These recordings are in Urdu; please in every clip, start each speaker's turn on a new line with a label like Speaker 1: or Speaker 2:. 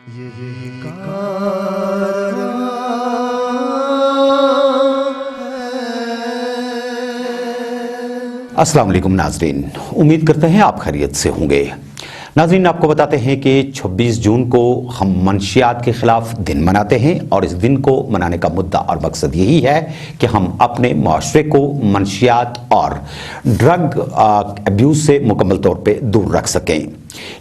Speaker 1: یہی کارواں ہے۔
Speaker 2: السلام علیکم ناظرین، امید کرتے ہیں آپ خیریت سے ہوں گے۔ ناظرین، آپ کو بتاتے ہیں کہ 26 جون کو ہم منشیات کے خلاف دن مناتے ہیں، اور اس دن کو منانے کا مدعا اور مقصد یہی ہے کہ ہم اپنے معاشرے کو منشیات اور ڈرگ ابیوز سے مکمل طور پہ دور رکھ سکیں۔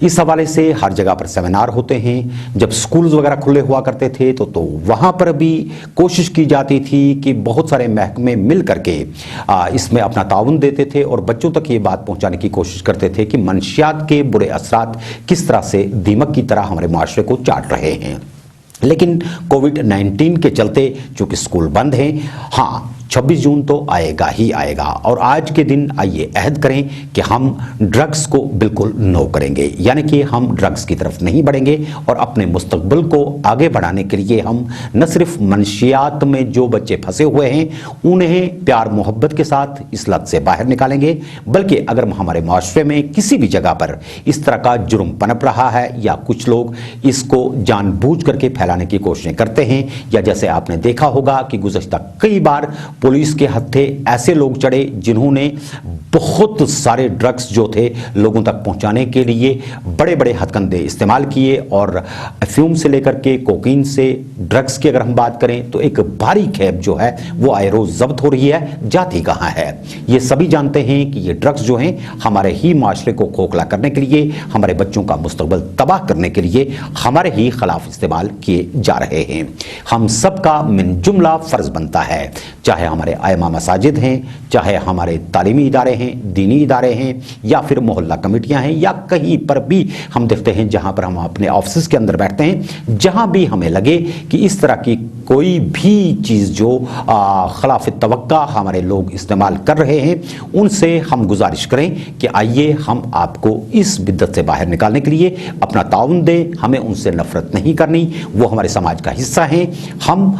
Speaker 2: اس حوالے سے ہر جگہ پر سیمینار ہوتے ہیں۔ جب سکولز وغیرہ کھلے ہوا کرتے تھے تو وہاں پر بھی کوشش کی جاتی تھی کہ بہت سارے محکمے مل کر کے اس میں اپنا تعاون دیتے تھے اور بچوں تک یہ بات پہنچانے کی کوشش کرتے تھے کہ منشیات کے برے اثرات کس طرح سے دیمک کی طرح ہمارے معاشرے کو چاٹ رہے ہیں۔ لیکن کووڈ-19 کے چلتے چونکہ سکول بند ہیں، 26 جون تو آئے گا ہی آئے گا، اور آج کے دن آئیے عہد کریں کہ ہم ڈرگز کو بالکل نو کریں گے، یعنی کہ ہم ڈرگز کی طرف نہیں بڑھیں گے، اور اپنے مستقبل کو آگے بڑھانے کے لیے ہم نہ صرف منشیات میں جو بچے پھنسے ہوئے ہیں انہیں پیار محبت کے ساتھ اس لت سے باہر نکالیں گے، بلکہ اگر ہمارے معاشرے میں کسی بھی جگہ پر اس طرح کا جرم پنپ رہا ہے یا کچھ لوگ اس کو جان بوجھ کر کے پھیلانے کی کوششیں کرتے ہیں، یا جیسے آپ نے دیکھا ہوگا کہ گزشتہ کئی بار پولیس کے ہتھے ایسے لوگ چڑھے جنہوں نے بہت سارے ڈرگز جو تھے لوگوں تک پہنچانے کے لیے بڑے بڑے ہتھ کندے استعمال کیے، اور افیون سے لے کر کے کوکین سے ڈرگز کی اگر ہم بات کریں تو ایک بھاری کھیپ جو ہے وہ آئے روز ضبط ہو رہی ہے، جاتی کہاں ہے؟ یہ سبھی جانتے ہیں کہ یہ ڈرگز جو ہیں ہمارے ہی معاشرے کو کھوکھلا کرنے کے لیے، ہمارے بچوں کا مستقبل تباہ کرنے کے لیے ہمارے ہی خلاف استعمال کیے جا رہے ہیں۔ ہم سب کا من جملہ فرض بنتا ہے، چاہے ہمارے ائمہ مساجد ہیں، چاہے ہمارے تعلیمی ادارے ہیں، دینی ادارے ہیں، یا پھر محلہ کمیٹیاں ہیں، یا کہیں پر بھی ہم دیکھتے ہیں جہاں پر ہم اپنے آفسز کے اندر بیٹھتے ہیں، جہاں بھی ہمیں لگے کہ اس طرح کی کوئی بھی چیز جو خلاف توقع ہمارے لوگ استعمال کر رہے ہیں، ان سے ہم گزارش کریں کہ آئیے ہم آپ کو اس بدعت سے باہر نکالنے کے لیے اپنا تعاون دیں۔ ہمیں ان سے نفرت نہیں کرنی، وہ ہمارے سماج کا حصہ ہیں۔ ہم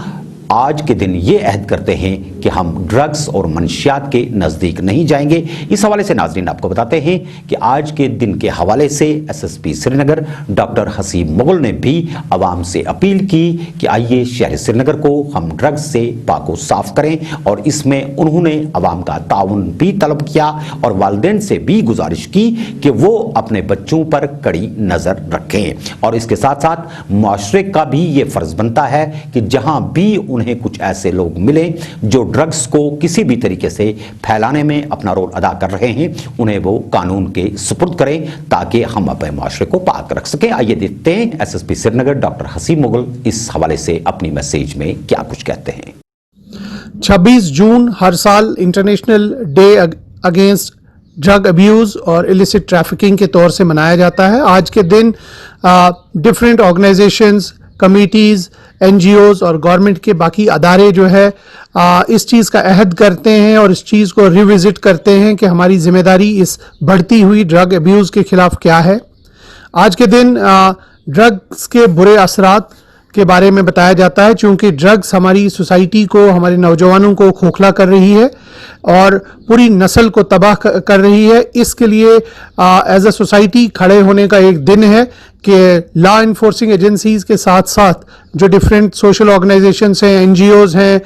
Speaker 2: آج کے دن یہ عہد کرتے ہیں کہ ہم ڈرگز اور منشیات کے نزدیک نہیں جائیں گے۔ اس حوالے سے ناظرین آپ کو بتاتے ہیں کہ آج کے دن کے حوالے سے ایس ایس پی سری نگر ڈاکٹر حسیب مغل نے بھی عوام سے اپیل کی کہ آئیے شہر سری نگر کو ہم ڈرگز سے پاک و صاف کریں، اور اس میں انہوں نے عوام کا تعاون بھی طلب کیا اور والدین سے بھی گزارش کی کہ وہ اپنے بچوں پر کڑی نظر رکھیں، اور اس کے ساتھ ساتھ معاشرے کا بھی یہ فرض بنتا ہے کہ جہاں بھی انہیں کچھ ایسے لوگ ملیں جو ڈرگز کو کسی بھی طریقے سے پھیلانے میں اپنا رول ادا کر رہے ہیں، انہیں وہ قانون کے سپرد کریں تاکہ ہم اپنے معاشرے کو پاک رکھ سکیں۔ آئیے دیکھتے ہیں ایس ایس پی سری نگر ڈاکٹر حسیب مغل اس حوالے سے اپنی میسیج میں کیا کچھ کہتے ہیں۔
Speaker 3: 26 جون ہر سال international day against drug abuse اور illicit ٹریفکنگ کے طور سے منایا جاتا ہے۔ آج کے دن different organizations, committees, N G Os اور گورنمنٹ کے باقی ادارے جو ہے اس چیز کا عہد کرتے ہیں اور اس چیز کو ریوزٹ کرتے ہیں کہ ہماری ذمہ داری اس بڑھتی ہوئی ڈرگ ابیوز کے خلاف کیا ہے۔ آج کے دن ڈرگز کے برے اثرات کے بارے میں بتایا جاتا ہے، چونکہ ڈرگز ہماری سوسائٹی کو، ہمارے نوجوانوں کو کھوکھلا کر رہی ہے اور پوری نسل کو تباہ کر رہی ہے۔ اس کے لیے ایز اے سوسائٹی کھڑے ہونے کا ایک دن ہے کہ لا انفورسنگ ایجنسیز کے ساتھ ساتھ جو ڈفرینٹ سوشل آرگنائزیشنز ہیں، این جی اوز ہیں،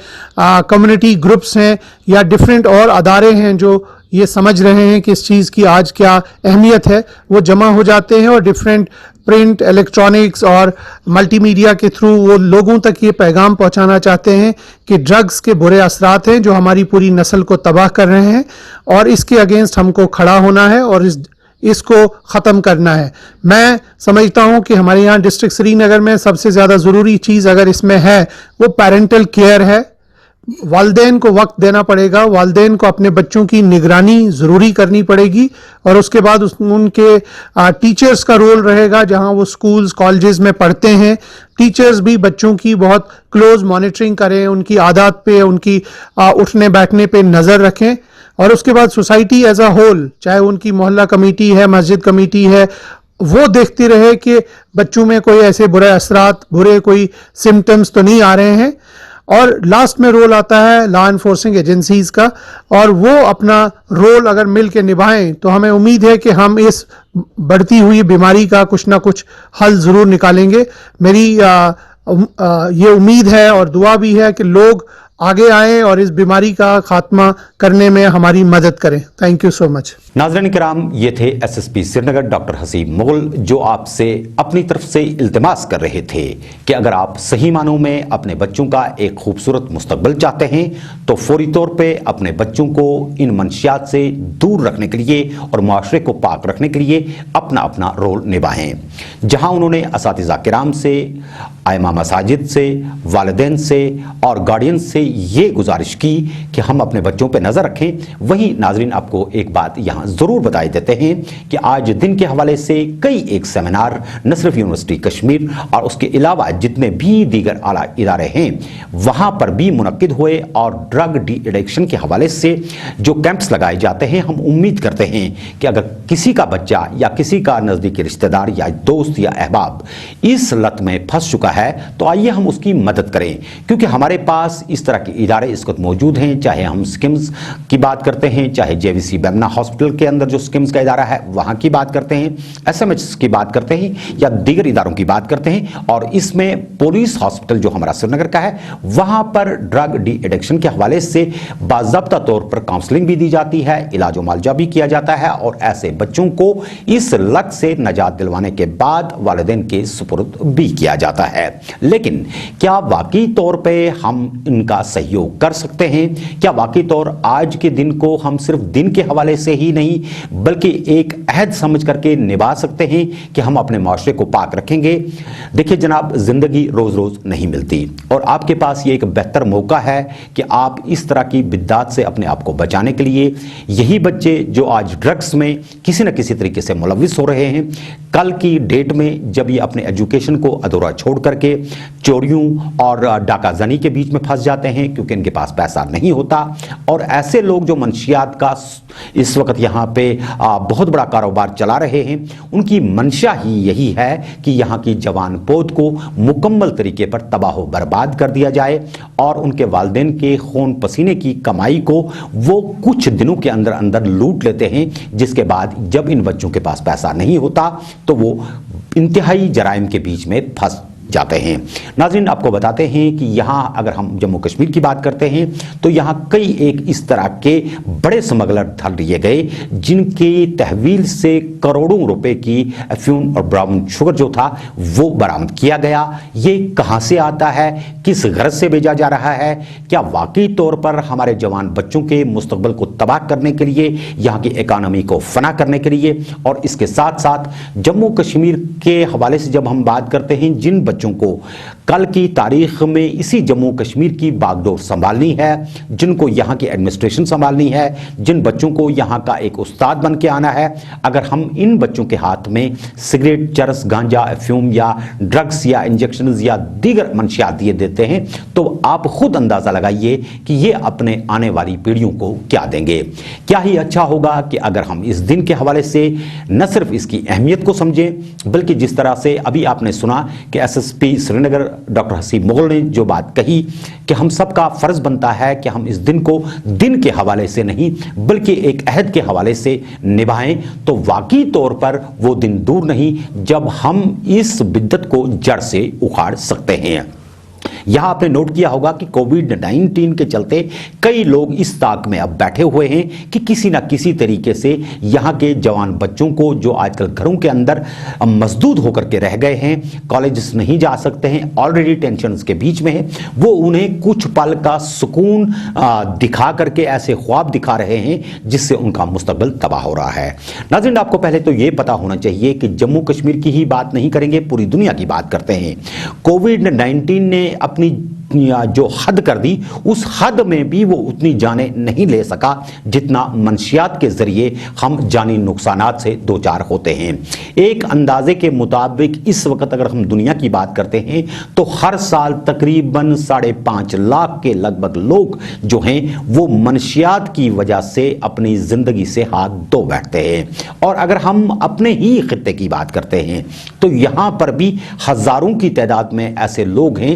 Speaker 3: کمیونٹی گروپس ہیں، یا ڈفرینٹ اور ادارے ہیں جو یہ سمجھ رہے ہیں کہ اس چیز کی آج کیا اہمیت ہے، وہ جمع ہو جاتے ہیں اور ڈفرینٹ پرنٹ، الیکٹرانکس اور ملٹی میڈیا کے تھرو وہ لوگوں تک یہ پیغام پہنچانا چاہتے ہیں کہ ڈرگز کے برے اثرات ہیں جو ہماری پوری نسل کو تباہ کر رہے ہیں، اور اس کے اگینسٹ ہم کو کھڑا ہونا ہے اور اس کو ختم کرنا ہے۔ میں سمجھتا ہوں کہ ہمارے یہاں ڈسٹرکٹ سری نگر میں سب سے زیادہ ضروری چیز اگر اس میں ہے وہ پیرنٹل کیئر ہے۔ والدین کو وقت دینا پڑے گا، والدین کو اپنے بچوں کی نگرانی ضروری کرنی پڑے گی، اور اس کے بعد ان کے ٹیچرز کا رول رہے گا، جہاں وہ سکولز کالجز میں پڑھتے ہیں ٹیچرز بھی بچوں کی بہت کلوز مانیٹرنگ کریں، ان کی عادات پہ، ان کی اٹھنے بیٹھنے پہ نظر رکھیں، اور اس کے بعد سوسائٹی ایز اے ہول، چاہے ان کی محلہ کمیٹی ہے، مسجد کمیٹی ہے، وہ دیکھتی رہے کہ بچوں میں کوئی ایسے برے اثرات، برے کوئی سمٹمز تو نہیں آ رہے ہیں۔ اور لاسٹ میں رول آتا ہے لا انفورسنگ ایجنسیز کا, اور وہ اپنا رول اگر مل کے نبھائیں تو ہمیں امید ہے کہ ہم اس بڑھتی ہوئی بیماری کا کچھ نہ کچھ حل ضرور نکالیں گے. میری یہ امید ہے اور دعا بھی ہے کہ لوگ آگے آئیں اور اس بیماری کا خاتمہ کرنے میں ہماری مدد کریں. تھینک یو سو مچ.
Speaker 2: ناظرین کرام, یہ تھے ایس ایس پی سری نگر ڈاکٹر حسیب مغل, جو آپ سے اپنی طرف سے التماس کر رہے تھے کہ اگر آپ صحیح معنوں میں اپنے بچوں کا ایک خوبصورت مستقبل چاہتے ہیں تو فوری طور پہ اپنے بچوں کو ان منشیات سے دور رکھنے کے لیے اور معاشرے کو پاک رکھنے کے لیے اپنا اپنا رول نبھائیں. جہاں انہوں نے اساتذہ کرام سے, ائمہ مساجد سے, والدین سے اور گارڈین سے یہ گزارش کی کہ ہم اپنے بچوں پہ نظر رکھیں, وہیں ناظرین آپ کو ایک بات یہاں ضرور بتائی دیتے ہیں کہ آج دن کے حوالے سے کئی ایک سیمینار نہ صرف یونیورسٹی کشمیر اور اس کے علاوہ جتنے بھی دیگر اعلیٰ ادارے ہیں وہاں پر بھی منعقد ہوئے, اور ڈرگ ڈی ایڈکشن کے حوالے سے جو کیمپس لگائے جاتے ہیں, ہم امید کرتے ہیں کہ اگر کسی کا بچہ یا کسی کا نزدیکی رشتہ دار یا دوست یا احباب اس لت میں پھنس چکا ہے تو آئیے ہم اس کی مدد کریں, کیونکہ ہمارے پاس اس طرح کے ادارے اس وقت موجود ہیں. چاہے ہم سکمز کی بات کرتے ہیں, چاہے جے وی سی بیمنا ہاسپٹل کے اندر جو سکمز کا ادارہ ہے وہاں کی بات کرتے ہیں, ایس ایم ایچ کی بات کرتے ہیں, یا دیگر اداروں کی بات کرتے ہیں, اور اس میں پولیس ہاسپٹل جو ہمارا سری نگر کا ہے وہاں پر ڈرگ ڈی ایڈکشن کے حوالے سے باضابطہ طور پر کاؤنسلنگ بھی دی جاتی ہے, علاج و معالجہ بھی کیا جاتا ہے, اور ایسے بچوں کو اس لت سے نجات دلوانے کے بعد والدین کے سپرد بھی کیا جاتا ہے. لیکن کیا واقعی طور پہ ہم ان کا سہیوگ کر سکتے ہیں؟ کیا واقعی طور آج کے دن کو ہم صرف دن کے حوالے سے ہی نہیں بلکہ ایک عہد سمجھ کر کے نبھا سکتے ہیں کہ ہم اپنے معاشرے کو پاک رکھیں گے؟ دیکھیں جناب, زندگی روز روز نہیں ملتی, اور آپ کے پاس یہ ایک بہتر موقع ہے کہ آپ اس طرح کی بدعات سے اپنے آپ کو بچانے کے لیے, یہی بچے جو آج ڈرگس میں کسی نہ کسی طریقے سے ملوث ہو رہے ہیں, کل کی ڈیٹ میں جب یہ اپنے ایجوکیشن کو ادھورا چھوڑ کر کے چوریوں اور ڈاکہ زنی کے بیچ میں پھنس جاتے ہیں کیونکہ ان کے پاس پیسہ نہیں ہوتا, اور ایسے لوگ جو منشیات کا اس وقت یہاں پہ بہت بڑا کاروبار چلا رہے ہیں, ان کی منشا ہی یہی ہے کہ یہاں کی جوان پود کو مکمل طریقے پر تباہ و برباد کر دیا جائے, اور ان کے والدین کے خون پسینے کی کمائی کو وہ کچھ دنوں کے اندر اندر لوٹ لیتے ہیں, جس کے بعد جب ان بچوں کے پاس پیسہ نہیں ہوتا تو وہ انتہائی جرائم کے بیچ میں پھنس جاتے ہیں. ناظرین آپ کو بتاتے ہیں کہ یہاں اگر ہم جموں کشمیر کی بات کرتے ہیں تو یہاں کئی ایک اس طرح کے بڑے سمگلر دھر لیے گئے جن کی تحویل سے کروڑوں روپے کی افیون اور براؤن شوگر جو تھا وہ برآمد کیا گیا. یہ کہاں سے آتا ہے, کس غرض سے بھیجا جا رہا ہے, کیا واقعی طور پر ہمارے جوان بچوں کے مستقبل کو تباہ کرنے کے لیے, یہاں کی اکانومی کو فنا کرنے کے لیے, اور اس کے ساتھ ساتھ جموں کشمیر کے حوالے سے جب ہم بات کرتے ہیں جن بچوں کو کل کی تاریخ میں اسی جموں کشمیر کی باغ ڈور سنبھالنی ہے, جن کو یہاں کی ایڈمنسٹریشن سنبھالنی ہے, جن بچوں کو یہاں کا ایک استاد بن کے آنا ہے, اگر ہم ان بچوں کے ہاتھ میں سگریٹ, چرس, گانجا, افیوم یا ڈرگس یا انجیکشنز یا دیگر منشیات دیے دیتے ہیں تو آپ خود اندازہ لگائیے کہ یہ اپنے آنے والی پیڑھیوں کو کیا دیں گے. کیا ہی اچھا ہوگا کہ اگر ہم اس دن کے حوالے سے نہ صرف اس کی اہمیت کو سمجھیں بلکہ جس طرح سے ابھی آپ نے سنا کہ ایس ایس پی سری نگر ڈاکٹر حسیب مغل نے جو بات کہی کہ ہم سب کا فرض بنتا ہے کہ ہم اس دن کو دن کے حوالے سے نہیں بلکہ ایک عہد کے حوالے سے نبھائیں, تو واقعی طور پر وہ دن دور نہیں جب ہم اس بدعت کو جڑ سے اکھاڑ سکتے ہیں. یہاں آپ نے نوٹ کیا ہوگا کہ کووڈ-19 کے چلتے کئی لوگ اس طاق میں اب بیٹھے ہوئے ہیں کہ کسی نہ کسی طریقے سے یہاں کے جوان بچوں کو جو آج کل گھروں کے اندر مسدود ہو کر کے رہ گئے ہیں, کالجز نہیں جا سکتے ہیں, آلریڈی ٹینشنز کے بیچ میں ہیں, وہ انہیں کچھ پل کا سکون دکھا کر کے ایسے خواب دکھا رہے ہیں جس سے ان کا مستقبل تباہ ہو رہا ہے. ناظرین آپ کو پہلے تو یہ پتا ہونا چاہیے کہ جموں کشمیر کی ہی بات نہیں کریں گے, پوری دنیا کی بات کرتے ہیں. کووڈ-19 نے اپنی جو حد کر دی اس حد میں بھی وہ اتنی جانیں نہیں لے سکا جتنا منشیات کے ذریعے ہم جانی نقصانات سے دوچار ہوتے ہیں. ایک اندازے کے مطابق اس وقت اگر ہم دنیا کی بات کرتے ہیں تو ہر سال تقریباً 5.5 لاکھ کے لگ بھگ لوگ جو ہیں وہ منشیات کی وجہ سے اپنی زندگی سے ہاتھ دھو بیٹھتے ہیں. اور اگر ہم اپنے ہی خطے کی بات کرتے ہیں تو یہاں پر بھی ہزاروں کی تعداد میں ایسے لوگ ہیں